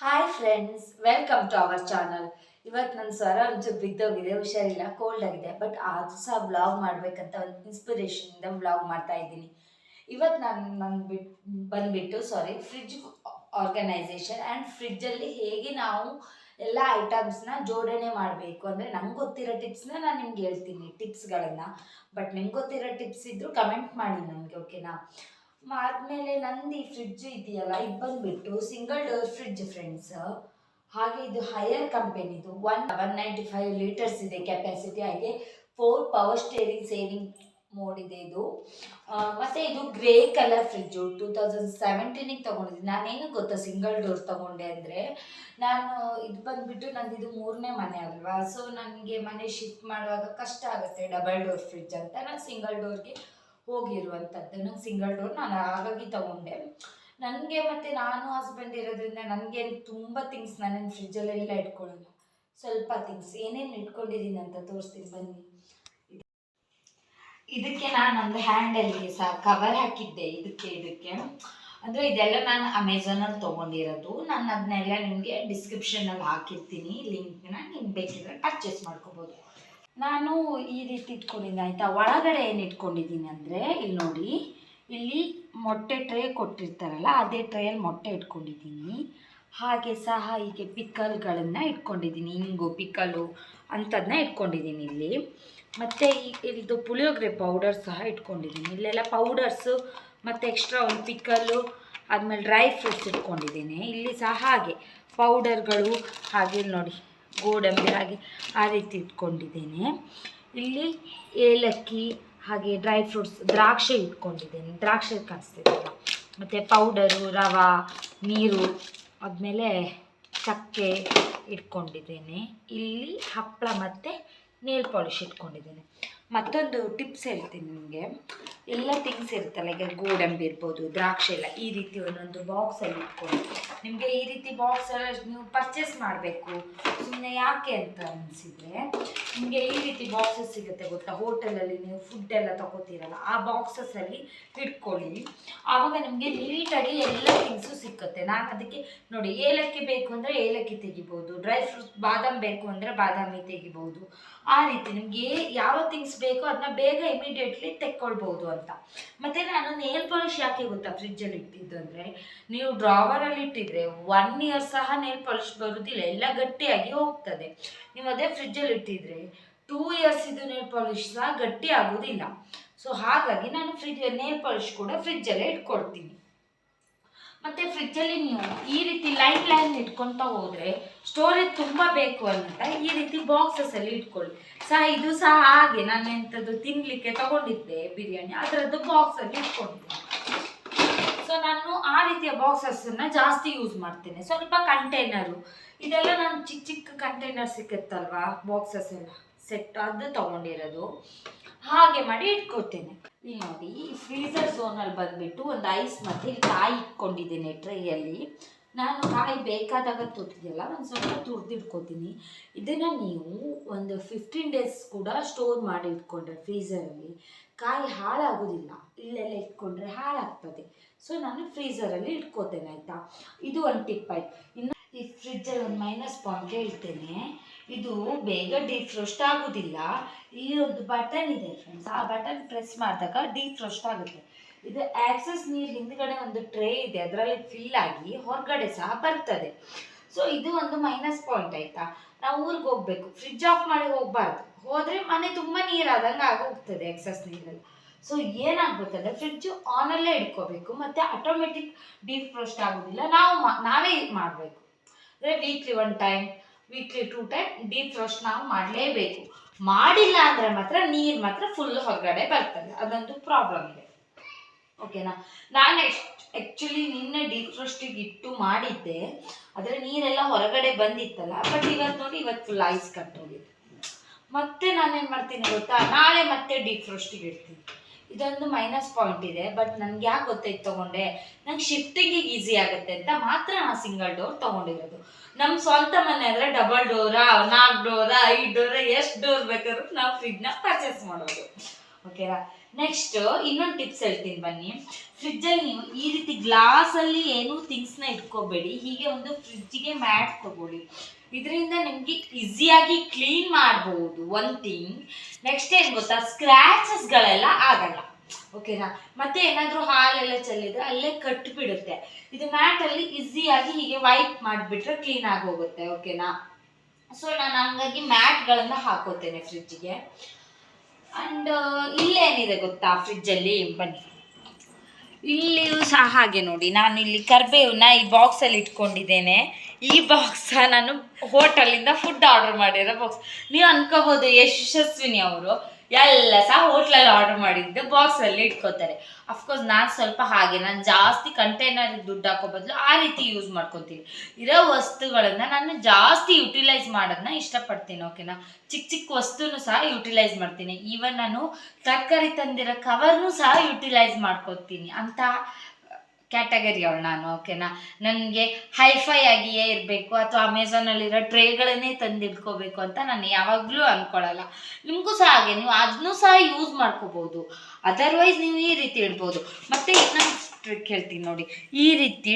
Hi friends, welcome to our channel. ಇವತ್ತು ನನ್ನ ಸ್ವರ ಒಂಚೂರು ಬಿದ್ದೋಗಿದೆ, ಹುಷಾರಿಲ್ಲ, ಕೋಲ್ಡ್ ಆಗಿದೆ. ಬಟ್ ಆದ್ರೂ ಸಹ ವ್ಲಾಗ್ ಮಾಡಬೇಕಂತ ಒಂದು ಇನ್ಸ್ಪಿರೇಷನಿಂದ ವ್ಲಾಗ್ ಮಾಡ್ತಾ ಇದ್ದೀನಿ. ಇವತ್ತು ಬಂದ್ಬಿಟ್ಟು ಫ್ರಿಡ್ಜ್ ಆರ್ಗನೈಸೇಷನ್ ಆ್ಯಂಡ್ ಫ್ರಿಡ್ಜಲ್ಲಿ ಹೇಗೆ ನಾವು ಎಲ್ಲ ಐಟಮ್ಸ್ನ ಜೋಡಣೆ ಮಾಡಬೇಕು ಅಂದರೆ ನಂಗೆ ಗೊತ್ತಿರೋ ಟಿಪ್ಸ್ನ ನಾನು ನಿಮ್ಗೆ ಹೇಳ್ತೀನಿ, ಟಿಪ್ಸ್ಗಳನ್ನು. ಬಟ್ ನಿಮ್ಗೆ ಗೊತ್ತಿರೋ ಟಿಪ್ಸ್ ಇದ್ದರೂ ಕಮೆಂಟ್ ಮಾಡಿ ನನಗೆ, ಓಕೆನಾ? ಆದ್ಮೇಲೆ ನಂದು ಈ ಫ್ರಿಡ್ಜ್ ಇದೆಯಲ್ಲ, ಇದು ಬಂದ್ಬಿಟ್ಟು ಸಿಂಗಲ್ ಡೋರ್ ಫ್ರಿಡ್ಜ್ ಫ್ರೆಂಡ್ಸ್. ಹಾಗೆ ಇದು ಹೈಯರ್ ಕಂಪೆನಿದು 195 ಲೀಟರ್ಸ್ ಇದೆ ಕೆಪಾಸಿಟಿ. ಹಾಗೆ 4 ಪವರ್ ಸ್ಟೇರಿಂಗ್ ಸೇವಿಂಗ್ ಮೋಡ್ ಇದೆ ಇದು. ಮತ್ತೆ ಇದು ಗ್ರೇ ಕಲರ್ ಫ್ರಿಡ್ಜು 2017ಗೆ ತೊಗೊಂಡಿದ್ದೀನಿ. ನಾನೇನು ಗೊತ್ತಾ ಸಿಂಗಲ್ ಡೋರ್ ತೊಗೊಂಡೆ ಅಂದರೆ, ನಾನು ಇದು ಬಂದ್ಬಿಟ್ಟು ನಂದು ಇದು 3ನೇ ಮನೆ ಅಲ್ವಾ. ಸೊ ನನಗೆ ಮನೆ ಶಿಫ್ಟ್ ಮಾಡುವಾಗ ಕಷ್ಟ ಆಗುತ್ತೆ ಡಬಲ್ ಡೋರ್ ಫ್ರಿಡ್ಜ್ ಅಂತ ನಾನು ಸಿಂಗಲ್ ಡೋರ್ಗೆ ಹೋಗಿರುವಂಥದ್ದು. ನಂಗೆ ಸಿಂಗಲ್ ಡೋರ್ ನಾನು ಹಾಗಾಗಿ ತಗೊಂಡೆ. ನನಗೆ ಮತ್ತು ನಾನು ಹಸ್ಬೆಂಡ್ ಇರೋದ್ರಿಂದ ನನಗೆ ತುಂಬ ಥಿಂಗ್ಸ್ ನಾನು ಫ್ರಿಜ್ಜಲ್ಲೆಲ್ಲ ಇಟ್ಕೊಳ್ಳಲ್ಲ. ಸ್ವಲ್ಪ ಥಿಂಗ್ಸ್ ಏನೇನು ಇಟ್ಕೊಂಡಿದ್ದೀನಿ ಅಂತ ತೋರಿಸ್ತೀನಿ ಬನ್ನಿ. ಇದಕ್ಕೆ ನಾನು ಒಂದು ಹ್ಯಾಂಡಲ್ಗೆ ಸಹ ಕವರ್ ಹಾಕಿದ್ದೆ. ಇದಕ್ಕೆ ಅಂದರೆ ಇದೆಲ್ಲ ನಾನು ಅಮೆಝಾನಲ್ಲಿ ತೊಗೊಂಡಿರೋದು. ನಾನು ಅದನ್ನೆಲ್ಲ ನಿಮಗೆ ಡಿಸ್ಕ್ರಿಪ್ಷನಲ್ಲಿ ಹಾಕಿರ್ತೀನಿ ಲಿಂಕ್ನ, ನಿಮ್ಗೆ ಬೇಕಿದ್ರೆ ಪರ್ಚೇಸ್ ಮಾಡ್ಕೋಬೋದು. ನಾನು ಈ ರೀತಿ ಇಟ್ಕೊಂಡಿದ್ದೀನಿ ಆಯಿತಾ. ಒಳಗಡೆ ಏನು ಇಟ್ಕೊಂಡಿದ್ದೀನಿ ಅಂದರೆ, ಇಲ್ಲಿ ನೋಡಿ, ಇಲ್ಲಿ ಮೊಟ್ಟೆ ಟ್ರೇ ಕೊಟ್ಟಿರ್ತಾರಲ್ಲ, ಅದೇ ಟ್ರೇಯಲ್ಲಿ ಮೊಟ್ಟೆ ಇಟ್ಕೊಂಡಿದ್ದೀನಿ. ಹಾಗೆ ಸಹ ಹೀಗೆ ಪಿಕಲ್ಗಳನ್ನು ಇಟ್ಕೊಂಡಿದ್ದೀನಿ, ಹಿಂಗು ಪಿಕಲು ಅಂಥದನ್ನ ಇಟ್ಕೊಂಡಿದ್ದೀನಿ ಇಲ್ಲಿ. ಮತ್ತು ಇದು ಪುಳಿಯೋಗರೆ ಪೌಡರ್ ಸಹ ಇಟ್ಕೊಂಡಿದ್ದೀನಿ. ಇಲ್ಲೆಲ್ಲ ಪೌಡರ್ಸು ಮತ್ತು ಎಕ್ಸ್ಟ್ರಾ ಒಂದು ಪಿಕಲ್ಲು, ಆದಮೇಲೆ ಡ್ರೈ ಫ್ರೂಟ್ಸ್ ಇಟ್ಕೊಂಡಿದ್ದೀನಿ. ಇಲ್ಲಿ ಸಹ ಹಾಗೆ ಪೌಡರ್ಗಳು, ಹಾಗೆ ನೋಡಿ ಗೋಡಂಬಿ, ಹಾಗೆ ಆ ರೀತಿ ಇಟ್ಕೊಂಡಿದ್ದೇನೆ. ಇಲ್ಲಿ ಏಲಕ್ಕಿ, ಹಾಗೆ ಡ್ರೈ ಫ್ರೂಟ್ಸ್, ದ್ರಾಕ್ಷಿ ಇಟ್ಕೊಂಡಿದ್ದೇನೆ, ದ್ರಾಕ್ಷಿ ಕಾಣಿಸ್ತಿದ್ದಲ್ಲ. ಮತ್ತು ಪೌಡರು, ರವೆ, ನೀರು, ಆದಮೇಲೆ ಚಕ್ಕೆ ಇಟ್ಕೊಂಡಿದ್ದೇನೆ. ಇಲ್ಲಿ ಹಪ್ಪಳ ಮತ್ತು ನೇಲ್ ಪಾಲಿಶ್ ಇಟ್ಕೊಂಡಿದ್ದೇನೆ. ಮತ್ತೊಂದು ಟಿಪ್ಸ್ ಹೇಳ್ತೀನಿ ನಿಮಗೆ. ಎಲ್ಲ ಥಿಂಗ್ಸ್ ಇರುತ್ತಲ್ಲ, ಈಗ ಗೋಡಂಬಿ ಇರ್ಬೋದು, ದ್ರಾಕ್ಷಿ ಎಲ್ಲ ಈ ರೀತಿ ಒಂದೊಂದು ಬಾಕ್ಸಲ್ಲಿ ಇಟ್ಕೊಂಡು, ನಿಮಗೆ ಈ ರೀತಿ ಬಾಕ್ಸಲ್ಲಿ ನೀವು ಪರ್ಚೇಸ್ ಮಾಡಬೇಕು ಸುಮ್ಮನೆ ಯಾಕೆ ಅಂತ ಅನಿಸಿದರೆ, ನಿಮಗೆ ಈ ರೀತಿ ಬಾಕ್ಸಸ್ ಸಿಗುತ್ತೆ ಗೊತ್ತಾ. ಹೋಟೆಲಲ್ಲಿ ನೀವು ಫುಡ್ ಎಲ್ಲ ತೊಗೋತೀರಲ್ಲ, ಆ ಬಾಕ್ಸಸ್ಸಲ್ಲಿ ಇಟ್ಕೊಳ್ಳಿ. ಆವಾಗ ನಿಮಗೆ ನೀಟಾಗಿ ಎಲ್ಲ ಥಿಂಗ್ಸು ಸಿಕ್ಕುತ್ತೆ. ನಾನು ಅದಕ್ಕೆ ನೋಡಿ, ಏಲಕ್ಕಿ ಬೇಕು ಅಂದರೆ ಏಲಕ್ಕಿ ತೆಗಿಬೋದು, ಡ್ರೈ ಫ್ರೂಟ್ಸ್ ಬಾದಾಮಿ ಬೇಕು ಅಂದರೆ ಬಾದಾಮಿ ತೆಗಿಬೋದು. ಆ ರೀತಿ ನಿಮಗೆ ಯಾವ ಥಿಂಗ್ಸ್ ಬೇಕೋ ಅದನ್ನ ಬೇಗ ಇಮಿಡಿಯೇಟ್ಲಿ ತೆಕ್ಕೊಳ್ಬೋದು ಅಂತ. ಮತ್ತು ನಾನು ನೇಲ್ ಪಾಲಿಶ್ ಯಾಕೆ ಗೊತ್ತಾ ಫ್ರಿಜ್ಜಲ್ಲಿ ಇಟ್ಟಿದ್ದು ಅಂದರೆ, ನೀವು ಡ್ರಾವರಲ್ಲಿ ಇಟ್ಟಿದ್ರೆ 1 ಇಯರ್ ಸಹ ನೇಲ್ ಪಾಲಿಶ್ ಬರೋದಿಲ್ಲ, ಎಲ್ಲ ಗಟ್ಟಿಯಾಗಿ ಹೋಗ್ತದೆ. ನೀವು ಅದೇ ಫ್ರಿಜ್ಜಲ್ಲಿ ಇಟ್ಟಿದ್ರೆ 2 ಇಯರ್ಸ್ ಇದು ನೇಲ್ ಪಾಲಿಶ್ ಸಹ ಗಟ್ಟಿ ಆಗೋದಿಲ್ಲ. ಸೊ ಹಾಗಾಗಿ ನಾನು ನೇಲ್ ಪಾಲಿಶ್ ಕೂಡ ಫ್ರಿಜ್ಜಲ್ಲೇ ಇಟ್ಕೊಳ್ತೀನಿ. ಮತ್ತು ಫ್ರಿಜ್ಜಲ್ಲಿ ನೀವು ಈ ರೀತಿ ಲೈನ್ ಇಟ್ಕೊತಾ ಹೋದರೆ ಸ್ಟೋರೇಜ್ ತುಂಬ ಬೇಕು ಅಂತ ಈ ರೀತಿ ಬಾಕ್ಸಸ್ಸಲ್ಲಿ ಇಟ್ಕೊಳ್ಳಿ. ಇದು ಸಹ ಹಾಗೆ ನಾನು ಎಂಥದ್ದು ತಿನ್ನಲಿಕ್ಕೆ ತೊಗೊಂಡಿದ್ದೆ ಬಿರಿಯಾನಿ, ಅದರದ್ದು ಬಾಕ್ಸಲ್ಲಿ ಇಟ್ಕೊಂಡಿದ್ದೆ. ಸೊ ನಾನು ಆ ರೀತಿಯ ಬಾಕ್ಸಸ್ಸನ್ನು ಜಾಸ್ತಿ ಯೂಸ್ ಮಾಡ್ತೇನೆ. ಸ್ವಲ್ಪ ಕಂಟೈನರು, ಇದೆಲ್ಲ ನಾನು ಚಿಕ್ಕ ಚಿಕ್ಕ ಕಂಟೈನರ್ ಸಿಕ್ಕುತ್ತಲ್ವಾ, ಬಾಕ್ಸಸ್ ಎಲ್ಲ ಸೆಟ್, ಅದು ತೊಗೊಂಡಿರೋದು. ಹಾಗೆ ಮಾಡಿ ಇಟ್ಕೊಳ್ತೇನೆ. ಇಲ್ಲಿ ನೋಡಿ, ಈ ಫ್ರೀಸರ್ ಝೋನಲ್ಲಿ ಬಂದುಬಿಟ್ಟು ಒಂದು ಐಸ್ ಮತ್ತು ಇಲ್ಲಿ ಕಾಯಿ ಇಟ್ಕೊಂಡಿದ್ದೇನೆ ಟ್ರೈಯಲ್ಲಿ. ನಾನು ಕಾಯಿ ಬೇಕಾದಾಗ ತುರ್ತಿದೆಯಲ್ಲ, ಒಂದು ಸ್ವಲ್ಪ ತುರಿದಿಟ್ಕೋತೀನಿ. ಇದನ್ನು ನೀವು ಒಂದು 15 ಡೇಸ್ ಕೂಡ ಸ್ಟೋರ್ ಮಾಡಿ ಇಟ್ಕೊಂಡ್ರೆ ಫ್ರೀಸರಲ್ಲಿ ಕಾಯಿ ಹಾಳಾಗೋದಿಲ್ಲ. ಇಲ್ಲೆಲ್ಲ ಇಟ್ಕೊಂಡ್ರೆ ಹಾಳಾಗ್ತದೆ. ಸೊ ನಾನು ಫ್ರೀಸರಲ್ಲಿ ಇಟ್ಕೋತೇನೆ ಆಯಿತಾ. ಇದು ಒಂದು ಟಿಪ್ ಆಯ್ತು. ಇನ್ನು ಈ ಫ್ರಿಜ್ಜಲ್ಲಿ ಒಂದು ಮೈನಸ್ ಪಾಯಿಂಟ್ ಹೇಳ್ತೇನೆ, ಇದು ಬೇಗ ಡಿಫ್ರೋಸ್ಟ್ ಆಗೋದಿಲ್ಲ. ಇಲ್ಲಿ ಒಂದು ಬಟನ್ ಇದೆ ಫ್ರೆಂಡ್ಸ್, ಆ ಬಟನ್ ಪ್ರೆಸ್ ಮಾಡಿದಾಗ ಡಿಫ್ರೋಸ್ಟ್ ಆಗುತ್ತೆ. ಇದು ಆಕ್ಸಸ್ ನೀರು ಹಿಂದ್ಗಡೆ ಒಂದು ಟ್ರೇ ಇದೆ, ಅದರಲ್ಲಿ ಫಿಲ್ ಆಗಿ ಹೊರಗಡೆ ಸಹ ಬರ್ತದೆ. ಸೊ ಇದು ಒಂದು ಮೈನಸ್ ಪಾಯಿಂಟ್ ಆಯಿತಾ. ನಾವು ಊರಿಗೆ ಹೋಗಬೇಕು, ಫ್ರಿಡ್ಜ್ ಆಫ್ ಮಾಡಿ ಹೋಗಬಾರ್ದು, ಹೋದರೆ ಮನೆ ತುಂಬ ನೀರಾದಂಗೆ ಆಗೋಗ್ತದೆ ಎಕ್ಸಸ್ ನೀರಲ್ಲಿ. ಸೊ ಏನಾಗ್ಬೇಕಂದ್ರೆ ಫ್ರಿಡ್ಜ್ ಆನಲ್ಲೇ ಇಟ್ಕೋಬೇಕು, ಮತ್ತು ಆಟೋಮೆಟಿಕ್ ಡಿಫ್ರೋಸ್ಟ್ ಆಗೋದಿಲ್ಲ. ನಾವೇ ಮಾಡಬೇಕು. ಅಂದರೆ ವೀಕ್ಲಿ 1 ಟೈಮ್, ವೀಕ್ಲಿ 2 ಟೈಮ್ ಡಿಫ್ರೋಸ್ಟ್ ನಾವು ಮಾಡಲೇಬೇಕು. ಮಾಡಿಲ್ಲ ಅಂದರೆ ಮಾತ್ರ ನೀರು ಮಾತ್ರ ಫುಲ್ ಹೊರಗಡೆ ಬರ್ತದೆ, ಅದೊಂದು ಪ್ರಾಬ್ಲಮ್ ಇದೆ, ಓಕೆನಾ. ನಾನು ಆ್ಯಕ್ಚುಲಿ ನಿನ್ನೆ ಡಿಫ್ರೋಸ್ಟಿಗೆ ಇಟ್ಟು ಮಾಡಿದ್ದೆ, ಆದರೆ ನೀರೆಲ್ಲ ಹೊರಗಡೆ ಬಂದಿತ್ತಲ್ಲ. ಬಟ್ ಇವತ್ತು ನೋಡಿ, ಇವತ್ತು ಫುಲ್ ಐಸ್ ಕಟ್ಟೋಗಿದೆ. ಮತ್ತೆ ನಾನೇನು ಮಾಡ್ತೀನಿ ಗೊತ್ತಾ, ನಾಳೆ ಮತ್ತೆ ಡಿಫ್ರೋಸ್ಟಿಗೆ ಇಡ್ತೀನಿ. ಇದೊಂದು ಮೈನಸ್ ಪಾಯಿಂಟ್ ಇದೆ. ಬಟ್ ನನಗೆ ಯಾಕೆ ಗೊತ್ತಾಯ್ತು ತೊಗೊಂಡೆ, ನಂಗೆ ಶಿಫ್ಟಿಂಗಿಗೆ ಈಸಿ ಆಗುತ್ತೆ ಅಂತ ಮಾತ್ರ ನಾನು ಸಿಂಗಲ್ ಡೋರ್ ತೊಗೊಂಡಿರೋದು. ನಮ್ಮ ಸ್ವಂತ ಮನೆ ಅಂದರೆ ಡಬಲ್ ಡೋರಾ, 4 ಡೋರಾ, 5 ಡೋರಾ, ಎಷ್ಟು ಡೋರ್ ಬೇಕಾದ್ರೂ ನಾವು ಫ್ರಿಡ್ಜ್ನ ಪರ್ಚೇಸ್ ಮಾಡೋದು, ಓಕೆನಾ. ನೆಕ್ಸ್ಟ್ ಇನ್ನೊಂದು ಟಿಪ್ಸ್ ಹೇಳ್ತೀನಿ ಬನ್ನಿ. ಫ್ರಿಜ್ಜಲ್ಲಿ ನೀವು ಈ ರೀತಿ ಗ್ಲಾಸಲ್ಲಿ ಏನೂ ಥಿಂಗ್ಸ್ನ ಇಟ್ಕೋಬೇಡಿ. ಹೀಗೆ ಒಂದು ಫ್ರಿಜ್ಜಿಗೆ ಮ್ಯಾಟ್ ತಗೊಳ್ಳಿ. ಇದರಿಂದ ನಿಮಗೆ ಈಸಿಯಾಗಿ ಕ್ಲೀನ್ ಮಾಡ್ಬೋದು ಒನ್ ಥಿಂಗ್. ನೆಕ್ಸ್ಟ್ ಏನು ಗೊತ್ತಾ, ಸ್ಕ್ರ್ಯಾಚಸ್ಗಳೆಲ್ಲ ಆಗಲ್ಲ, ಓಕೆನಾ. ಮತ್ತೆ ಏನಾದರೂ ಹಾಲೆಲ್ಲ ಚೆಲ್ಲಿದ್ರೆ ಅಲ್ಲೇ ಕಟ್ಟಿಬಿಡುತ್ತೆ. ಇದು ಮ್ಯಾಟಲ್ಲಿ ಈಸಿಯಾಗಿ ಹೀಗೆ ವೈಪ್ ಮಾಡಿಬಿಟ್ರೆ ಕ್ಲೀನ್ ಆಗಿ ಹೋಗುತ್ತೆ, ಓಕೆನಾ. ಸೊ ನಾನು ಹಂಗಾಗಿ ಮ್ಯಾಟ್ಗಳನ್ನು ಹಾಕೋತೇನೆ ಫ್ರಿಜ್ಜಿಗೆ. ಆ್ಯಂಡ್ ಇಲ್ಲೇನಿದೆ ಗೊತ್ತಾ ಫ್ರಿಜ್ಜಲ್ಲಿ, ಬನ್ನಿ ಇಲ್ಲಿಯೂ ಸಹ ಹಾಗೆ ನೋಡಿ, ನಾನು ಇಲ್ಲಿ ಕರ್ಬೇವನ್ನ ಈ ಬಾಕ್ಸಲ್ಲಿ ಇಟ್ಕೊಂಡಿದ್ದೇನೆ. ಈ ಬಾಕ್ಸ್ ನಾನು ಹೋಟೆಲಿಂದ ಫುಡ್ ಆರ್ಡರ್ ಮಾಡಿರೋ ಬಾಕ್ಸ್. ನೀವು ಅನ್ಕೋಬೋದು ಯಶಸ್ವಿನಿ ಅವರು ಎಲ್ಲ ಸಹ ಹೋಟ್ಲಲ್ಲಿ ಆರ್ಡರ್ ಮಾಡಿದ್ದು ಬಾಕ್ಸಲ್ಲಿ ಇಟ್ಕೋತಾರೆ. ಅಫ್ಕೋರ್ಸ್ ನಾನು ಸ್ವಲ್ಪ ಹಾಗೆ, ನಾನು ಜಾಸ್ತಿ ಕಂಟೈನರ್ ದುಡ್ಡು ಹಾಕೋ ಬದಲು ಆ ರೀತಿ ಯೂಸ್ ಮಾಡ್ಕೊತೀನಿ. ಇರೋ ವಸ್ತುಗಳನ್ನು ನಾನು ಜಾಸ್ತಿ ಯುಟಿಲೈಸ್ ಮಾಡೋದನ್ನ ಇಷ್ಟಪಡ್ತೀನಿ, ಓಕೆನಾ. ಚಿಕ್ಕ ಚಿಕ್ಕ ವಸ್ತುನೂ ಸಹ ಯುಟಿಲೈಸ್ ಮಾಡ್ತೀನಿ. ಈವನ್ ನಾನು ತರಕಾರಿ ತಂದಿರೋ ಕವರ್ನೂ ಸಹ ಯುಟಿಲೈಸ್ ಮಾಡ್ಕೊತೀನಿ ಅಂತ ಕ್ಯಾಟಗರಿ ಅವಳು ನಾನು, ಓಕೆನಾ. ನನಗೆ ಹೈಫೈ ಆಗಿಯೇ ಇರಬೇಕು ಅಥವಾ ಅಮೆಝಾನಲ್ಲಿರೋ ಟ್ರೇಗಳನ್ನೇ ತಂದಿಟ್ಕೋಬೇಕು ಅಂತ ನಾನು ಯಾವಾಗಲೂ ಅಂದ್ಕೊಳ್ಳಲ್ಲ. ನಿಮಗೂ ಸಹ ಹಾಗೆ, ನೀವು ಅದನ್ನೂ ಸಹ ಯೂಸ್ ಮಾಡ್ಕೋಬೋದು. ಅದರ್ವೈಸ್ ನೀವು ಈ ರೀತಿ ಇಡ್ಬೋದು. ಮತ್ತು ಇನ್ನೊಂದು ಟ್ರಿಕ್ ಹೇಳ್ತೀನಿ ನೋಡಿ, ಈ ರೀತಿ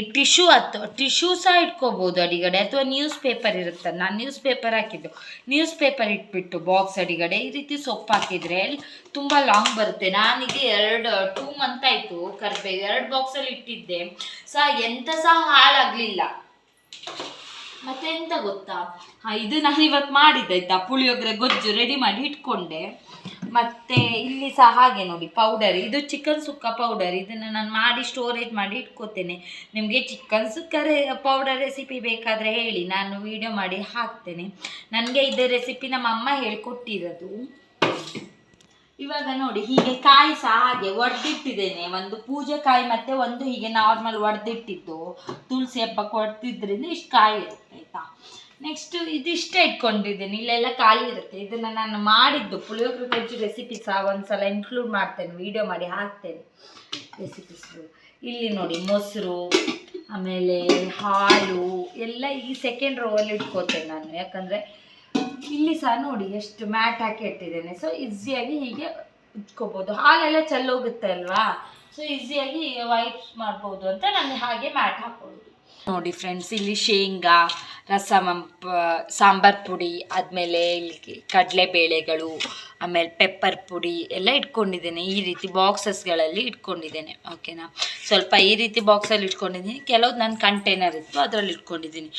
ಟಿಶ್ಯೂ ಸಹ ಇಟ್ಕೋಬೋದು ಅಡಿಗಡೆ, ಅಥವಾ ನ್ಯೂಸ್ ಪೇಪರ್ ಇರುತ್ತೆ. ನಾನು ನ್ಯೂಸ್ ಪೇಪರ್ ಹಾಕಿದ್ದು, ನ್ಯೂಸ್ ಪೇಪರ್ ಇಟ್ಬಿಟ್ಟು ಬಾಕ್ಸ್ ಅಡಿಗಡೆ ಈ ರೀತಿ ಸೊಪ್ಪು ಹಾಕಿದರೆ ತುಂಬ ಲಾಂಗ್ ಬರುತ್ತೆ. ನಾನೀಗ 2 ಮಂತ್ ಆಯಿತು ಕರಿಬೇವು 2 ಬಾಕ್ಸಲ್ಲಿ ಇಟ್ಟಿದ್ದೆ ಸಹ ಎಂತ ಸಹ ಹಾಳಾಗಲಿಲ್ಲ. ಮತ್ತೆ ಎಂತ ಗೊತ್ತಾ, ಇದು ನಾನು ಇವತ್ತು ಮಾಡಿದ್ದಾಯ್ತಾ, ಪುಳಿಯೋಗರೆ ಗೊಜ್ಜು ರೆಡಿ ಮಾಡಿ ಇಟ್ಕೊಂಡೆ. ಮತ್ತು ಇಲ್ಲಿ ಸಹ ಹಾಗೆ ನೋಡಿ, ಪೌಡರ್, ಇದು ಚಿಕನ್ ಸುಕ್ಕ ಪೌಡರ್. ಇದನ್ನು ನಾನು ಮಾಡಿ ಸ್ಟೋರೇಜ್ ಮಾಡಿ ಇಟ್ಕೋತೇನೆ. ನಿಮಗೆ ಚಿಕನ್ ಸುಕ್ಕ ಪೌಡರ್ ರೆಸಿಪಿ ಬೇಕಾದರೆ ಹೇಳಿ, ನಾನು ವಿಡಿಯೋ ಮಾಡಿ ಹಾಕ್ತೇನೆ. ನನಗೆ ಇದು ರೆಸಿಪಿ ನಮ್ಮ ಅಮ್ಮ ಹೇಳ್ಕೊಟ್ಟಿರೋದು. ಇವಾಗ ನೋಡಿ, ಹೀಗೆ ಕಾಯಿ ಸಹ ಹಾಗೆ ಒಡೆದಿಟ್ಟಿದ್ದೇನೆ. ಒಂದು ಪೂಜೆ ಕಾಯಿ ಮತ್ತು ಒಂದು ಹೀಗೆ ನಾರ್ಮಲ್ ಒಡೆದಿಟ್ಟಿದ್ದು, ತುಳಸಿ ಹಬ್ಬಕ್ಕೆ ಒಡೆದಿದ್ರಿಂದ ಇಷ್ಟು ಕಾಯಿ ಇರುತ್ತೆ ಆಯಿತಾ. ನೆಕ್ಸ್ಟು ಇದಿಷ್ಟೇ ಇಟ್ಕೊಂಡಿದ್ದೀನಿ, ಇಲ್ಲೆಲ್ಲ ಕಾಯಿ ಇರುತ್ತೆ. ಇದನ್ನು ನಾನು ಮಾಡಿದ್ದು ಪುಳಿಯೋಗರೆ ಗೊಜ್ಜು ರೆಸಿಪಿ ಸಹ ಒಂದ್ಸಲ ಇನ್ಕ್ಲೂಡ್ ಮಾಡ್ತೇನೆ, ವಿಡಿಯೋ ಮಾಡಿ ಹಾಕ್ತೇನೆ ರೆಸಿಪೀಸು. ಇಲ್ಲಿ ನೋಡಿ ಮೊಸರು, ಆಮೇಲೆ ಹಾಲು ಎಲ್ಲ ಈ ಸೆಕೆಂಡ್ ರೋವಲ್ಲಿ ಇಟ್ಕೋತೇನೆ ನಾನು. ಯಾಕಂದರೆ ಇಲ್ಲಿ ಸಹ ನೋಡಿ ಎಷ್ಟು ಮ್ಯಾಟ್ ಹಾಕಿ ಇಟ್ಟಿದ್ದೇನೆ. ಸೊ ಈಸಿಯಾಗಿ ಹೀಗೆ ಇಟ್ಕೋಬೋದು. ಹಾಲೆಲ್ಲ ಚೆಲ್ಲೋಗುತ್ತೆ ಅಲ್ವಾ, ಸೊ ಈಸಿಯಾಗಿ ವೈಪ್ಸ್ ಮಾಡ್ಬೋದು ಅಂತ ನಾನು ಹಾಗೆ ಮ್ಯಾಟ್ ಹಾಕೊಳ್ಳೋದು. ನೋಡಿ ಫ್ರೆಂಡ್ಸ್, ಇಲ್ಲಿ ಶೇಂಗಾ, ಸಾಂಬಾರ್ ಪುಡಿ, ಆದಮೇಲೆ ಇಲ್ಲಿ ಕಡಲೆಬೇಳೆಗಳು, ಆಮೇಲೆ ಪೆಪ್ಪರ್ ಪುಡಿ ಎಲ್ಲ ಇಟ್ಕೊಂಡಿದ್ದೇನೆ. ಈ ರೀತಿ ಬಾಕ್ಸಸ್ಗಳಲ್ಲಿ ಇಟ್ಕೊಂಡಿದ್ದೇನೆ, ಓಕೆನಾ. ಸ್ವಲ್ಪ ಈ ರೀತಿ ಬಾಕ್ಸಲ್ಲಿ ಇಟ್ಕೊಂಡಿದ್ದೀನಿ, ಕೆಲವ್ದು ನನ್ನ ಕಂಟೈನರ್ ಇತ್ತು ಅದರಲ್ಲಿ ಇಟ್ಕೊಂಡಿದ್ದೀನಿ.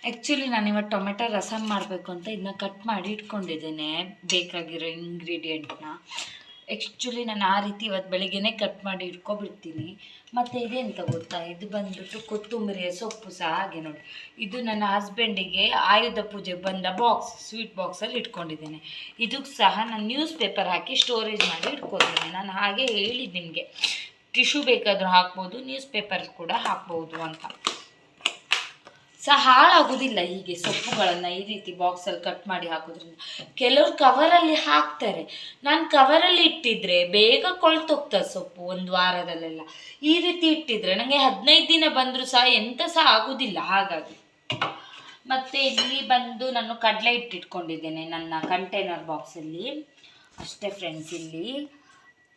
ಆ್ಯಕ್ಚುಲಿ ನಾನು ಇವತ್ತು ಟೊಮೆಟೊ ರಸಮ್ ಮಾಡಬೇಕು ಅಂತ ಇದನ್ನ ಕಟ್ ಮಾಡಿ ಇಟ್ಕೊಂಡಿದ್ದೇನೆ, ಬೇಕಾಗಿರೋ ಇಂಗ್ರೀಡಿಯೆಂಟ್ನ. ಆ್ಯಕ್ಚುಲಿ ನಾನು ಆ ರೀತಿ ಇವತ್ತು ಬೆಳಿಗ್ಗೆನೇ ಕಟ್ ಮಾಡಿ ಇಟ್ಕೊಬಿಡ್ತೀನಿ. ಮತ್ತು ಇದೆಂತ ಗೊತ್ತಾ, ಇದು ಬಂದುಬಿಟ್ಟು ಕೊತ್ತಂಬರಿಯ ಸೊಪ್ಪು ಸಹ ಹಾಗೆ ನೋಡಿ. ಇದು ನನ್ನ ಹಸ್ಬೆಂಡಿಗೆ ಆಯುಧ ಪೂಜೆಗೆ ಬಂದ ಬಾಕ್ಸ್, ಸ್ವೀಟ್ ಬಾಕ್ಸಲ್ಲಿ ಇಟ್ಕೊಂಡಿದ್ದೇನೆ. ಇದಕ್ಕೆ ಸಹ ನಾನು ನ್ಯೂಸ್ ಪೇಪರ್ ಹಾಕಿ ಸ್ಟೋರೇಜ್ ಮಾಡಿ ಇಟ್ಕೊತೀನಿ. ನಾನು ಹಾಗೆ ಹೇಳಿದ್ದು ನಿಮಗೆ, ಟಿಶ್ಯೂ ಬೇಕಾದರೂ ಹಾಕ್ಬೋದು, ನ್ಯೂಸ್ ಪೇಪರ್ ಕೂಡ ಹಾಕ್ಬೋದು ಅಂತ. ಸಹ ಹಾಳಾಗೋದಿಲ್ಲ ಹೀಗೆ ಸೊಪ್ಪುಗಳನ್ನು ಈ ರೀತಿ ಬಾಕ್ಸಲ್ಲಿ ಕಟ್ ಮಾಡಿ ಹಾಕೋದ್ರಿಂದ. ಕೆಲವರು ಕವರಲ್ಲಿ ಹಾಕ್ತಾರೆ, ನಾನು ಕವರಲ್ಲಿ ಇಟ್ಟಿದ್ರೆ ಬೇಗ ಕೊಳ್ತೋಗ್ತದೆ ಸೊಪ್ಪು, 1 ವಾರದಲ್ಲೆಲ್ಲ. ಈ ರೀತಿ ಇಟ್ಟಿದ್ರೆ ನನಗೆ 15 ದಿನ ಬಂದರೂ ಸಹ ಎಂತ ಸಹ ಆಗೋದಿಲ್ಲ. ಹಾಗಾಗಿ ಮತ್ತು ಇಲ್ಲಿ ಬಂದು ನಾನು ಕಡಲೆ ಇಟ್ಟಿಟ್ಕೊಂಡಿದ್ದೇನೆ ನನ್ನ ಕಂಟೈನರ್ ಬಾಕ್ಸಲ್ಲಿ ಅಷ್ಟೇ ಫ್ರೆಂಡ್ಸ್. ಇಲ್ಲಿ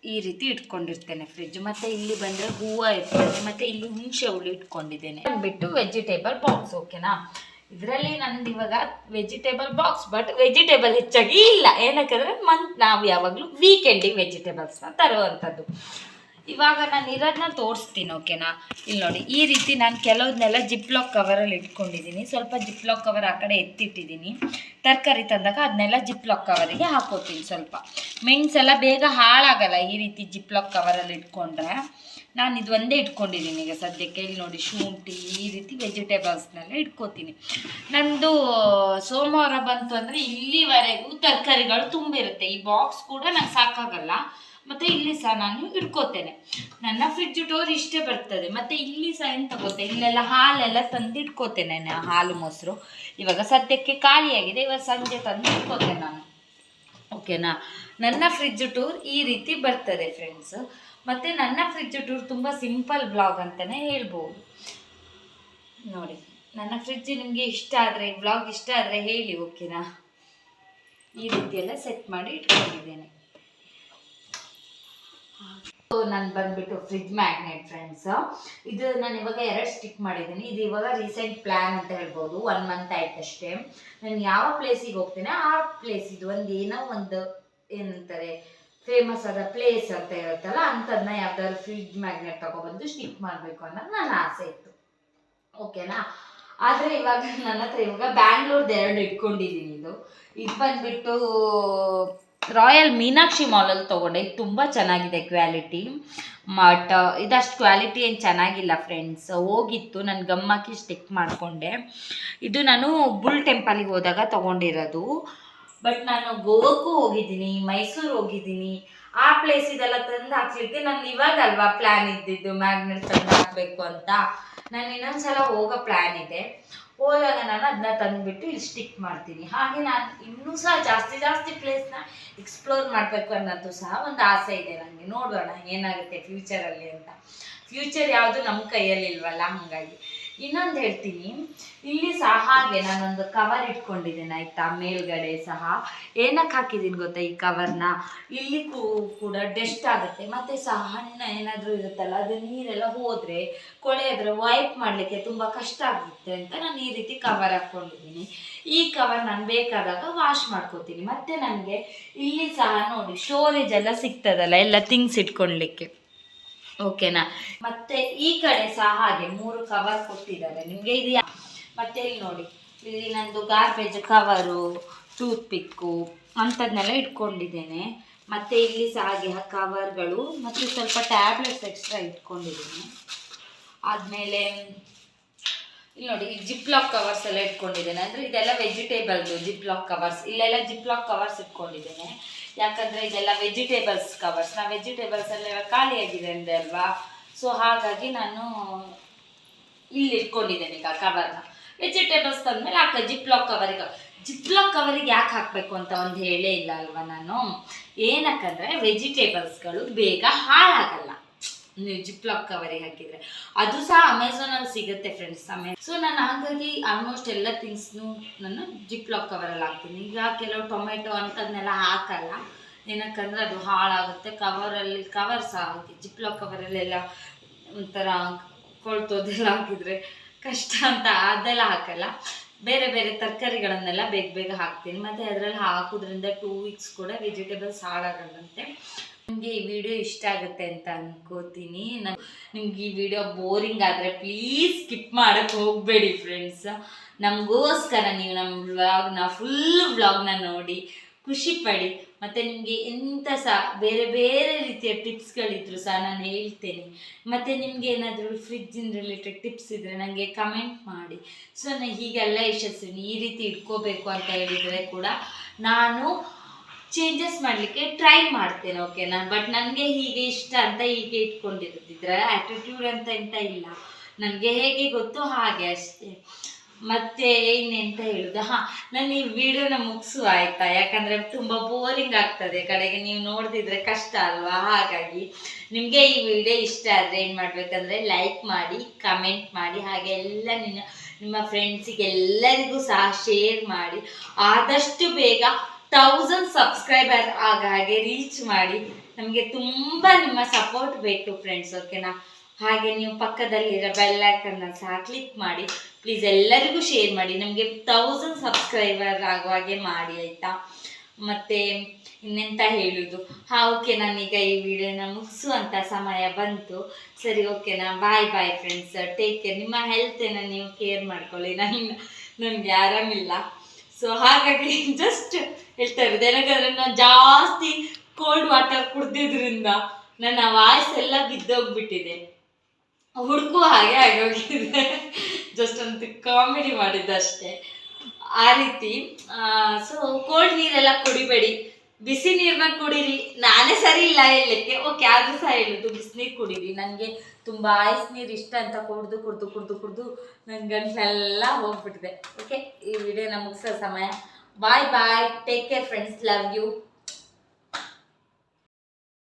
ಈ ರೀತಿ ಇಟ್ಕೊಂಡಿರ್ತೇನೆ ಫ್ರಿಜ್. ಮತ್ತು ಇಲ್ಲಿ ಬಂದರೆ ಹೂವು ಇರ್ತದೆ, ಮತ್ತು ಇಲ್ಲಿ ಹುಣಸೆ ಹುಳಿ ಇಟ್ಕೊಂಡಿದ್ದೇನೆ. ಬಿಟ್ಟು ವೆಜಿಟೇಬಲ್ ಬಾಕ್ಸ್, ಓಕೆನಾ. ಇದರಲ್ಲಿ ನಂದು ಇವಾಗ ವೆಜಿಟೇಬಲ್ ಬಾಕ್ಸ್, ಬಟ್ ವೆಜಿಟೇಬಲ್ ಹೆಚ್ಚಾಗಿ ಇಲ್ಲ. ಏನಕ್ಕಂದರೆ ನಾವು ಯಾವಾಗಲೂ ವೀಕೆಂಡಿಗೆ ವೆಜಿಟೇಬಲ್ಸ್ನ ತರುವಂಥದ್ದು. ಇವಾಗ ನಾನು ಇರೋದನ್ನ ತೋರಿಸ್ತೀನಿ, ಓಕೆನಾ. ಇಲ್ಲಿ ನೋಡಿ, ಈ ರೀತಿ ನಾನು ಕೆಲವನ್ನೆಲ್ಲ ಜಿಪ್ಲಾಕ್ ಕವರಲ್ಲಿ ಇಟ್ಕೊಂಡಿದ್ದೀನಿ. ಸ್ವಲ್ಪ ಜಿಪ್ಲಾಕ್ ಕವರ್ ಆ ಕಡೆ ಎತ್ತಿಟ್ಟಿದ್ದೀನಿ. ತರಕಾರಿ ತಂದಾಗ ಅದನ್ನೆಲ್ಲ ಜಿಪ್ಲಾಕ್ ಕವರಿಗೆ ಹಾಕೋತೀನಿ. ಸ್ವಲ್ಪ ಮೆಣಸೆಲ್ಲ ಬೇಗ ಹಾಳಾಗಲ್ಲ ಈ ರೀತಿ ಜಿಪ್ಲಾಕ್ ಕವರಲ್ಲಿ ಇಟ್ಕೊಂಡ್ರೆ. ನಾನು ಇದು ಒಂದೇ ಇಟ್ಕೊಂಡಿದ್ದೀನಿ ಈಗ ಸದ್ಯಕ್ಕೆ. ಇಲ್ಲಿ ನೋಡಿ, ಶುಂಠಿ, ಈ ರೀತಿ ವೆಜಿಟೇಬಲ್ಸ್ನೆಲ್ಲ ಇಟ್ಕೋತೀನಿ. ನಂದು ಸೋಮವಾರ ಬಂತು ಅಂದರೆ ಇಲ್ಲಿವರೆಗೂ ತರಕಾರಿಗಳು ತುಂಬಿರುತ್ತೆ. ಈ ಬಾಕ್ಸ್ ಕೂಡ ನಂಗೆ ಸಾಕಾಗಲ್ಲ. ಮತ್ತು ಇಲ್ಲಿ ಸಹ ನಾನು ಇಟ್ಕೋತೇನೆ. ನನ್ನ ಫ್ರಿಜ್ ಡೋರ್ ಇಷ್ಟೇ ಬರ್ತದೆ. ಮತ್ತು ಇಲ್ಲಿ ಸಹ ಎಂತ ಗೊತ್ತೆ, ಇಲ್ಲೆಲ್ಲ ಹಾಲೆಲ್ಲ ತಂದು ಇಟ್ಕೋತೇನೆ. ಹಾಲು ಮೊಸರು ಇವಾಗ ಸದ್ಯಕ್ಕೆ ಖಾಲಿಯಾಗಿದೆ, ಇವಾಗ ಸಂಜೆ ತಂದು ಇಟ್ಕೋತೇನೆ ನಾನು, ಓಕೆನಾ. ನನ್ನ ಫ್ರಿಜ್ ಟೂರ್ ಈ ರೀತಿ ಬರ್ತದೆ ಫ್ರೆಂಡ್ಸ್. ಮತ್ತು ನನ್ನ ಫ್ರಿಜ್ ಟೂರ್ ತುಂಬ ಸಿಂಪಲ್ ಬ್ಲಾಗ್ ಅಂತಲೇ ಹೇಳ್ಬೋದು. ನೋಡಿ, ನನ್ನ ಫ್ರಿಜ್ ನಿಮಗೆ ಇಷ್ಟ ಆದರೆ, ಬ್ಲಾಗ್ ಇಷ್ಟ ಆದರೆ ಹೇಳಿ, ಓಕೆನಾ. ಈ ರೀತಿ ಎಲ್ಲ ಸೆಟ್ ಮಾಡಿ ಇಟ್ಕೊಂಡಿದ್ದೇನೆ. ನಾನು ಬಂದ್ಬಿಟ್ಟು ಫ್ರಿಡ್ಜ್ ಮ್ಯಾಗ್ನೆಟ್ ಫ್ರೆಂಡ್ಸ್. ಇದು ನಾನು ಇವಾಗ 2 ಸ್ಟಿಕ್ ಮಾಡಿದ್ದೀನಿ. ಇದು ಇವಾಗ ರೀಸೆಂಟ್ ಪ್ಲ್ಯಾನ್ ಅಂತ ಹೇಳ್ಬೋದು. 1 ಮಂತ್ ಆಯ್ತಷ್ಟೇ. ನಾನು ಯಾವ ಪ್ಲೇಸಿಗೆ ಹೋಗ್ತೇನೆ ಆ ಪ್ಲೇಸ್ ಇದು ಏನೋ ಒಂದು ಏನಂತಾರೆ ಫೇಮಸ್ ಆದ ಪ್ಲೇಸ್ ಅಂತ ಇರುತ್ತಲ್ಲ ಅಂಥದನ್ನ ಯಾವ್ದಾದ್ರು ಫ್ರಿಡ್ಜ್ ಮ್ಯಾಗ್ನೆಟ್ ತಗೊಬಂದು ಸ್ಟಿಕ್ ಮಾಡಬೇಕು ಅನ್ನೋದು ನನ್ನ ಆಸೆ ಇತ್ತು. ಓಕೆನಾ. ಆದರೆ ಇವಾಗ ನನ್ನ ಹತ್ರ ಇವಾಗ ಬ್ಯಾಂಗ್ಳೂರ್ದು 2 ಇಟ್ಕೊಂಡಿದ್ದೀನಿ. ಇದು ಬಂದ್ಬಿಟ್ಟು ರಾಯಲ್ ಮೀನಾಕ್ಷಿ ಮಾಲಲ್ಲಿ ತೊಗೊಂಡೆ. ಇದು ತುಂಬ ಚೆನ್ನಾಗಿದೆ ಕ್ವಾಲಿಟಿ. ಬಟ್ ಇದಷ್ಟು ಕ್ವಾಲಿಟಿ ಏನು ಚೆನ್ನಾಗಿಲ್ಲ ಫ್ರೆಂಡ್ಸ್. ಹೋಗಿತ್ತು ನಾನು ಗಮ್ಮಾಕಿ ಸ್ಟಿಕ್ ಮಾಡಿಕೊಂಡೆ. ಇದು ನಾನು ಬುಲ್ ಟೆಂಪಲಿಗೆ ಹೋದಾಗ ತೊಗೊಂಡಿರೋದು. ಬಟ್ ನಾನು ಗೋವಾಕ್ಕೂ ಹೋಗಿದ್ದೀನಿ, ಮೈಸೂರು ಹೋಗಿದ್ದೀನಿ. ಆ ಪ್ಲೇಸ್ ಇದೆಲ್ಲ ತಂದು ಹಾಕ್ಲಿಕ್ಕೆ ನಾನು ಇವಾಗ ಅಲ್ವಾ ಪ್ಲ್ಯಾನ್ ಇದ್ದಿದ್ದು ಮ್ಯಾಗ್ನೆಟ್ ತಂದು ಹಾಕಬೇಕು ಅಂತ. ನಾನು ಇನ್ನೊಂದ್ಸಲ ಹೋಗೋ ಪ್ಲ್ಯಾನ್ ಇದೆ. ಹೋದಾಗ ನಾನು ಅದನ್ನ ತಂದುಬಿಟ್ಟು ಇಲ್ಲಿ ಸ್ಟಿಕ್ ಮಾಡ್ತೀನಿ. ಹಾಗೆ ನಾನು ಇನ್ನೂ ಸಹ ಜಾಸ್ತಿ ಪ್ಲೇಸ್ನ ಎಕ್ಸ್ಪ್ಲೋರ್ ಮಾಡಬೇಕು ಅನ್ನೋದು ಸಹ ಒಂದು ಆಸೆ ಇದೆ ನನಗೆ. ನೋಡೋಣ ಏನಾಗುತ್ತೆ ಫ್ಯೂಚರಲ್ಲಿ ಅಂತ. ಫ್ಯೂಚರ್ ಯಾವುದು ನಮ್ಮ ಕೈಯಲ್ಲಿ ಇಲ್ವಲ್ಲ, ಹಾಗಾಗಿ. ಇನ್ನೊಂದು ಹೇಳ್ತೀನಿ, ಇಲ್ಲಿ ಸಹ ಹಾಗೆ ನಾನೊಂದು ಕವರ್ ಇಟ್ಕೊಂಡಿದ್ದೇನೆ ಆಯಿತಾ. ಮೇಲ್ಗಡೆ ಸಹ ಏನಕ್ಕೆ ಹಾಕಿದ್ದೀನಿ ಗೊತ್ತಾ ಈ ಕವರ್ನ, ಇಲ್ಲಿ ಕೂಡ ಡಸ್ಟ್ ಆಗುತ್ತೆ. ಮತ್ತು ಸಹ ಹಣ್ಣು ಏನಾದರೂ ಇರುತ್ತಲ್ಲ ಅದು ನೀರೆಲ್ಲ ಹೋದರೆ ಕೊಳೆಯಾದರೆ ವೈಪ್ ಮಾಡಲಿಕ್ಕೆ ತುಂಬ ಕಷ್ಟ ಆಗುತ್ತೆ ಅಂತ ನಾನು ಈ ರೀತಿ ಕವರ್ ಹಾಕ್ಕೊಂಡಿದ್ದೀನಿ. ಈ ಕವರ್ ನಾನು ಬೇಕಾದಾಗ ವಾಶ್ ಮಾಡ್ಕೋತೀನಿ. ಮತ್ತು ನನಗೆ ಇಲ್ಲಿ ಸಹ ನೋಡಿ ಸ್ಟೋರೇಜ್ ಎಲ್ಲ ಸಿಗ್ತದಲ್ಲ ಎಲ್ಲ ಥಿಂಗ್ಸ್ ಇಟ್ಕೊಳ್ಲಿಕ್ಕೆ. ಓಕೆನಾ. ಮತ್ತೆ ಈ ಕಡೆ ಸಹ ಹಾಗೆ 3 ಕವರ್ ಕೊಟ್ಟಿದ್ದಾರೆ ನಿಮಗೆ. ಇದು ಮತ್ತೆ ಇಲ್ಲಿ ನೋಡಿ, ಇಲ್ಲಿ ನಂದು ಗಾರ್ಬೇಜ್ ಕವರು, ಟೂತ್ ಪಿಕ್ಕು ಅಂಥದ್ನೆಲ್ಲ ಇಟ್ಕೊಂಡಿದ್ದೇನೆ. ಮತ್ತು ಇಲ್ಲಿ ಸಹ ಹಾಗೆ ಕವರ್ಗಳು ಮತ್ತು ಸ್ವಲ್ಪ ಟ್ಯಾಬ್ಲೆಟ್ಸ್ ಎಕ್ಸ್ಟ್ರಾ ಇಟ್ಕೊಂಡಿದ್ದೀನಿ. ಆದಮೇಲೆ ಇಲ್ಲಿ ನೋಡಿ ಈ ಜಿಪ್ಲಾಕ್ ಕವರ್ಸ್ ಎಲ್ಲ ಇಟ್ಕೊಂಡಿದ್ದೇನೆ. ಅಂದರೆ ಇದೆಲ್ಲ ವೆಜಿಟೇಬಲ್ದು ಜಿಪ್ಲಾಕ್ ಕವರ್ಸ್. ಇಲ್ಲೆಲ್ಲ ಜಿಪ್ಲಾಕ್ ಕವರ್ಸ್ ಇಟ್ಕೊಂಡಿದ್ದೇನೆ. ಯಾಕಂದರೆ ಇದೆಲ್ಲ ವೆಜಿಟೇಬಲ್ಸ್ ಕವರ್ಸ್. ನಾವು ವೆಜಿಟೇಬಲ್ಸ್ ಎಲ್ಲ ಖಾಲಿಯಾಗಿದೆ ಅಂದೆ ಅಲ್ವಾ. ಸೊ ಹಾಗಾಗಿ ನಾನು ಇಲ್ಲಿ ಇಟ್ಕೊಂಡಿದ್ದೇನೆ ಈಗ ಕವರ್ನ. ವೆಜಿಟೇಬಲ್ಸ್ ತಂದಮೇಲೆ ಜಿಪ್ಲಾಕ್ ಕವರಿಗೆ ಯಾಕೆ ಹಾಕಬೇಕು ಅಂತ ಒಂದು ಹೇಳೇ ಇಲ್ಲ ಅಲ್ವಾ ನಾನು. ಏನಕ್ಕಂದರೆ ವೆಜಿಟೇಬಲ್ಸ್ಗಳು ಬೇಗ ಹಾಳಾಗಲ್ಲ ನೀವು ಜಿಪ್ಲಾಕ್ ಕವರಿಗೆ ಹಾಕಿದರೆ. ಅದು ಸಹ ಅಮೆಝಾನಲ್ಲಿ ಸಿಗುತ್ತೆ ಫ್ರೆಂಡ್ಸ್. ಸೊ ನಾನು ಹಾಗಾಗಿ ಆಲ್ಮೋಸ್ಟ್ ಎಲ್ಲ ಥಿಂಗ್ಸ್ನು ನಾನು ಜಿಪ್ಲಾಕ್ ಕವರಲ್ಲಿ ಹಾಕ್ತೀನಿ. ಈಗ ಕೆಲವು ಟೊಮೆಟೊ ಅಂಥದ್ದನ್ನೆಲ್ಲ ಹಾಕಲ್ಲ, ಏನಕ್ಕಂದರೆ ಅದು ಹಾಳಾಗುತ್ತೆ. ಕವರ್ ಸಹ ಹಾಕಿ ಜಿಪ್ಲಾಕ್ ಕವರಲ್ಲೆಲ್ಲ ಒಂಥರ ಕೊಳ್ತೋದೆಲ್ಲ ಹಾಕಿದರೆ ಕಷ್ಟ ಅಂತ ಅದೆಲ್ಲ ಹಾಕಲ್ಲ. ಬೇರೆ ಬೇರೆ ತರಕಾರಿಗಳನ್ನೆಲ್ಲ ಬೇಗ ಹಾಕ್ತೀನಿ. ಮತ್ತು ಅದರಲ್ಲಿ ಹಾಕೋದ್ರಿಂದ 2 ವೀಕ್ಸ್ ಕೂಡ ವೆಜಿಟೇಬಲ್ಸ್ ಹಾಳಾಗಲ್ಲಂತೆ. ನಿಮಗೆ ಈ ವಿಡಿಯೋ ಇಷ್ಟ ಆಗುತ್ತೆ ಅಂತ ಅನ್ಕೋತೀನಿ. ನಿಮ್ಗೆ ಈ ವಿಡಿಯೋ ಬೋರಿಂಗ್ ಆದರೆ ಪ್ಲೀಸ್ ಸ್ಕಿಪ್ ಮಾಡೋಕ್ಕೆ ಹೋಗಬೇಡಿ ಫ್ರೆಂಡ್ಸ್. ನಮಗೋಸ್ಕರ ನೀವು ನಮ್ಮ ಫುಲ್ ವ್ಲಾಗ್ನ ನೋಡಿ ಖುಷಿ ಪಡಿ. ಮತ್ತು ನಿಮಗೆ ಎಂಥ ಸಹ ಬೇರೆ ಬೇರೆ ರೀತಿಯ ಟಿಪ್ಸ್ಗಳಿದ್ರು ಸಹ ನಾನು ಹೇಳ್ತೇನೆ. ಮತ್ತು ನಿಮಗೆ ಏನಾದರೂ ಫ್ರಿಡ್ಜಿನ ರಿಲೇಟೆಡ್ ಟಿಪ್ಸ್ ಇದ್ದರೆ ನನಗೆ ಕಮೆಂಟ್ ಮಾಡಿ. ಸೊ ನಾನು ಹೀಗೆಲ್ಲ ಯಶಸ್ವಿನಿ ಈ ರೀತಿ ಇಟ್ಕೋಬೇಕು ಅಂತ ಹೇಳಿದರೆ ಕೂಡ ನಾನು ಚೇಂಜಸ್ ಮಾಡಲಿಕ್ಕೆ ಟ್ರೈ ಮಾಡ್ತೇನೆ. ಓಕೆನಾ. ಬಟ್ ನನಗೆ ಹೀಗೆ ಇಷ್ಟ ಅಂತ ಹೀಗೆ ಇಟ್ಕೊಂಡಿರ್ತಿದ್ರೆ ಆ್ಯಟಿಟ್ಯೂಡ್ ಅಂತ ಎಂತ ಇಲ್ಲ, ನನಗೆ ಹೇಗೆ ಗೊತ್ತೋ ಹಾಗೆ ಅಷ್ಟೇ. ಮತ್ತು ಇನ್ನೆಂತ ಹೇಳೋದು, ನಾನು ಈ ವಿಡಿಯೋನ ಮುಗಿಸುವ ಆಯಿತಾ. ಯಾಕಂದರೆ ತುಂಬ ಬೋರಿಂಗ್ ಆಗ್ತದೆ ಕಡೆಗೆ, ನೀವು ನೋಡ್ತಿದ್ರೆ ಕಷ್ಟ ಅಲ್ವಾ. ಹಾಗಾಗಿ ನಿಮಗೆ ಈ ವಿಡಿಯೋ ಇಷ್ಟ ಆದರೆ ಏನು ಮಾಡಬೇಕಂದ್ರೆ ಲೈಕ್ ಮಾಡಿ, ಕಮೆಂಟ್ ಮಾಡಿ, ಹಾಗೆ ಎಲ್ಲ ನಿಮ್ಮ ಫ್ರೆಂಡ್ಸಿಗೆ ಎಲ್ಲರಿಗೂ ಸಹ ಶೇರ್ ಮಾಡಿ. ಆದಷ್ಟು ಬೇಗ 1000 ಸಬ್ಸ್ಕ್ರೈಬರ್ ಹಾಗೆ ರೀಚ್ ಮಾಡಿ. ನಮಗೆ ತುಂಬ ನಿಮ್ಮ ಸಪೋರ್ಟ್ ಬೇಕು ಫ್ರೆಂಡ್ಸ್. ಓಕೆನಾ. ಹಾಗೆ ನೀವು ಪಕ್ಕದಲ್ಲಿರೋ ಬೆಲ್ ಐಕನ್ನ ಸಹ ಕ್ಲಿಕ್ ಮಾಡಿ. ಪ್ಲೀಸ್ ಎಲ್ಲರಿಗೂ ಶೇರ್ ಮಾಡಿ. ನಮಗೆ 1000 ಸಬ್ಸ್ಕ್ರೈಬರ್ ಆಗೋ ಹಾಗೆ ಮಾಡಿ ಆಯಿತಾ. ಮತ್ತು ಇನ್ನೆಂತ ಹೇಳೋದು, ಓಕೆ ನಾನೀಗ ಈ ವಿಡಿಯೋನ ಮುಗಿಸುವಂಥ ಸಮಯ ಬಂತು. ಸರಿ, ಓಕೆನಾ. Bye friends. Take care. ನಿಮ್ಮ ಹೆಲ್ತನ್ನು ನೀವು ಕೇರ್ ಮಾಡ್ಕೊಳ್ಳಿ. ನನಗೆ ಆರಾಮಿಲ್ಲ. ಸೊ ಹಾಗಾಗಿ ಜಸ್ಟ್ ಹೇಳ್ತಾ ಇರೋದು, ಏನಕ್ಕಂದರೆ ನಾನು ಜಾಸ್ತಿ ಕೋಲ್ಡ್ ವಾಟರ್ ಕುಡ್ದಿದ್ರಿಂದ ನನ್ನ ವಾಯ್ಸ್ ಎಲ್ಲ ಬಿದ್ದೋಗ್ಬಿಟ್ಟಿದೆ, ಹುಡುಕುವ ಹಾಗೆ ಆಗೋಗಿದೆ. ಜಸ್ಟ್ ಒಂದು ಕಾಮಿಡಿ ಮಾಡಿದ್ದಷ್ಟೇ ಆ ರೀತಿ. ಸೊ ಕೋಲ್ಡ್ ನೀರೆಲ್ಲ ಕುಡಿಬೇಡಿ, ಬಿಸಿ ನೀರನ್ನ ಕುಡೀರಿ. ನಾನೇ ಸರಿ ಇಲ್ಲ ಹೇಳಲಿಕ್ಕೆ, ಓಕೆ. ಆದರೂ ಸಹ ಹೇಳೋದು ಬಿಸಿನೀರು ಕುಡೀರಿ. ನನಗೆ ತುಂಬ ಐಸ್ ನೀರು ಇಷ್ಟ ಅಂತ ಕುಡಿದು ನನ್ನ ಗಂಟಲೆಲ್ಲ ಹೋಗ್ಬಿಟ್ಟಿದೆ. ಓಕೆ, ಈ ವಿಡಿಯೋನ ಮುಗಿಸೋ ಸಮಯ. Bye. Take care friends. Love you.